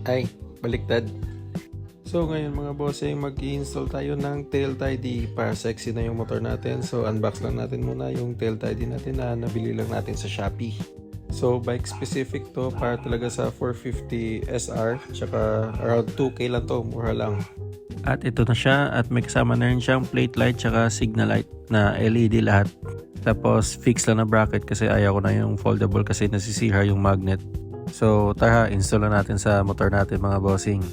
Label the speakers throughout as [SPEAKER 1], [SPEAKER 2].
[SPEAKER 1] Ay, baliktad. So ngayon mga bossing, mag-i-install tayo ng tail tidy para sexy na yung motor natin. So unbox lang natin muna yung tail tidy natin na nabili lang natin sa Shopee. So bike specific to, para talaga sa 450 SR, tsaka around 2K lang to, mura lang. At ito na siya, at may kasama na rin siyang plate light tsaka signal light na LED lahat. Tapos fix lang na bracket kasi ayaw ko na yung foldable kasi nasisira yung magnet. So tara, install na natin sa motor natin mga bossing.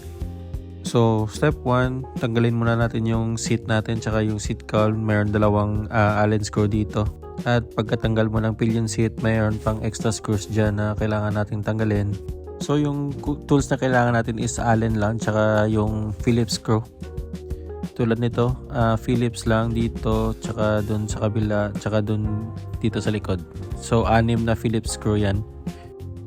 [SPEAKER 1] So step 1, tanggalin muna natin yung seat natin tsaka yung seat cowl. Mayroon dalawang Allen screw dito. At pagkatanggal mo ng pillion seat, mayroon pang extra screws dyan na kailangan natin tanggalin. So yung tools na kailangan natin is Allen lang tsaka yung Phillips screw. Tulad nito, Phillips lang dito, tsaka dun sa kabila, tsaka dun dito sa likod. So 6 na Phillips screw yan.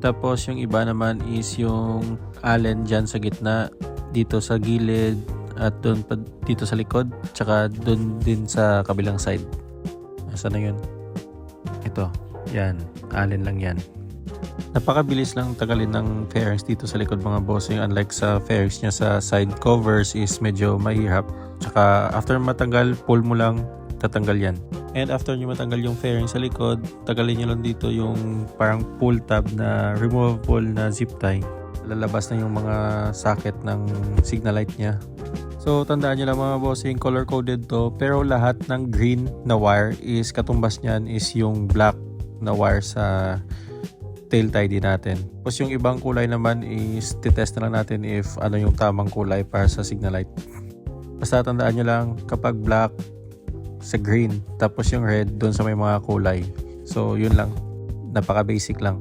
[SPEAKER 1] Tapos yung iba naman is yung Allen dyan sa gitna, dito sa gilid, at doon pa dito sa likod, tsaka doon din sa kabilang side. Nasaan na yun? Ito, yan, Allen lang yan. Napakabilis lang tagalin ng fairings dito sa likod mga bossing, unlike sa fairings niya sa side covers is medyo mahirap. Tsaka after matanggal, pull mo lang, tatanggal yan. And after nyo matanggal yung fairing sa likod, tagalin nyo lang dito yung parang pull tab na removable na zip tie. Lalabas na yung mga socket ng signal light niya. So tandaan nyo lang mga bossing, color coded to, pero lahat ng green na wire is katumbas nyan is yung black na wire sa tail tidy natin. Tapos yung ibang kulay naman is titest na lang natin if ano yung tamang kulay para sa signal light. Basta tandaan nyo lang, kapag black sa green, tapos yung red doon sa may mga kulay. So yun lang, napaka basic lang.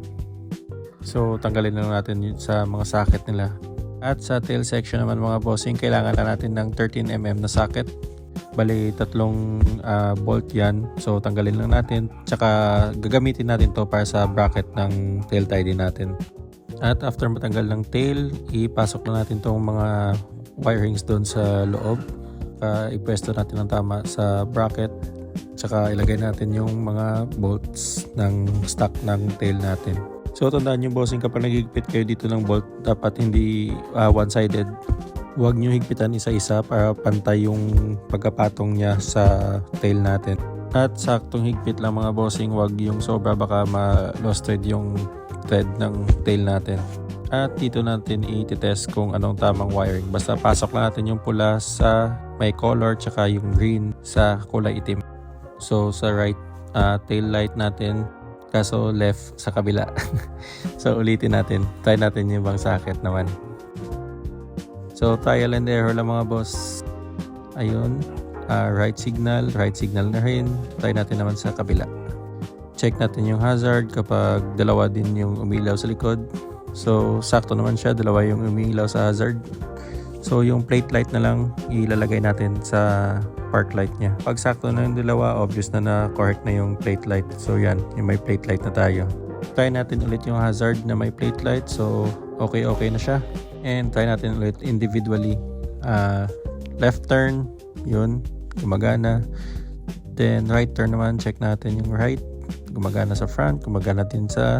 [SPEAKER 1] So tanggalin lang natin yun sa mga socket nila. At sa tail section naman mga bossing, kailangan na natin ng 13mm na socket. Bali 3 bolt yan. So tanggalin lang natin. Tsaka gagamitin natin to para sa bracket ng tail tidy natin. At after matanggal ng tail, ipasok na natin tong mga wirings doon sa loob. Ipwesto natin ng tama sa bracket. Tsaka ilagay natin yung mga bolts ng stock ng tail natin. So tandaan nyo bossing, kapag naghigpit kayo dito ng bolt, dapat hindi one-sided. Huwag nyo higpitan isa-isa para pantay yung pagkapatong niya sa tail natin. At saktong higpit lang mga bossing, huwag yung sobra, baka ma-lost thread yung thread ng tail natin. At dito natin i-test kung anong tamang wiring. Basta pasok lang natin yung pula sa may color tsaka yung green sa kulay itim. So sa right tail light natin, kaso left sa kabila. So ulitin natin. Try natin yung ibang socket naman. So trial and error lang mga boss. Ayun. Right signal na rin. Try natin naman sa kabila. Check natin yung hazard kapag dalawa din yung umilaw sa likod. So sakto naman siya, dalawa yung umilaw sa hazard. So yung plate light na lang ilalagay natin sa park light niya. Pag sakto na yung dalawa, obvious na correct na yung plate light. So yan, yung may plate light na tayo. Try natin ulit yung hazard na may plate light. So okay na siya. And try natin ulit individually. Left turn, yun, gumagana. Then right turn naman, check natin yung right. Gumagana sa front, gumagana din sa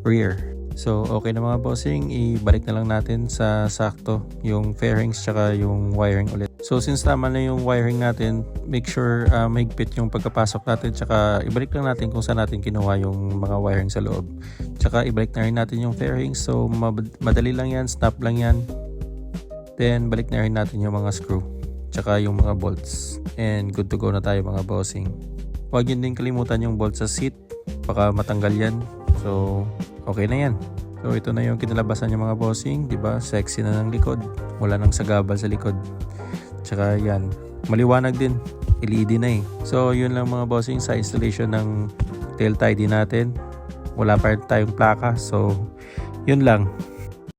[SPEAKER 1] rear. So okay na mga bossing, ibalik na lang natin sa sakto yung fairings tsaka yung wiring ulit. So since tama na yung wiring natin, make sure mahigpit yung pagkapasok natin, tsaka ibalik lang natin kung saan natin kinuha yung mga wiring sa loob. Tsaka ibalik na rin natin yung fairings. So madali lang yan, snap lang yan. Then balik na rin natin yung mga screw tsaka yung mga bolts. And good to go na tayo mga bossing. Huwag yun din kalimutan yung bolt sa seat, baka matanggal yan. So okay na yan. So ito na yung kinalabasan ng mga bossing, 'di ba? Sexy na ng likod. Wala nang sagabal sa likod. Tsaka yan, maliwanag din. LED na eh. So yun lang mga bossing sa installation ng tail tidy natin. Wala pa rin tayong plaka. So yun lang.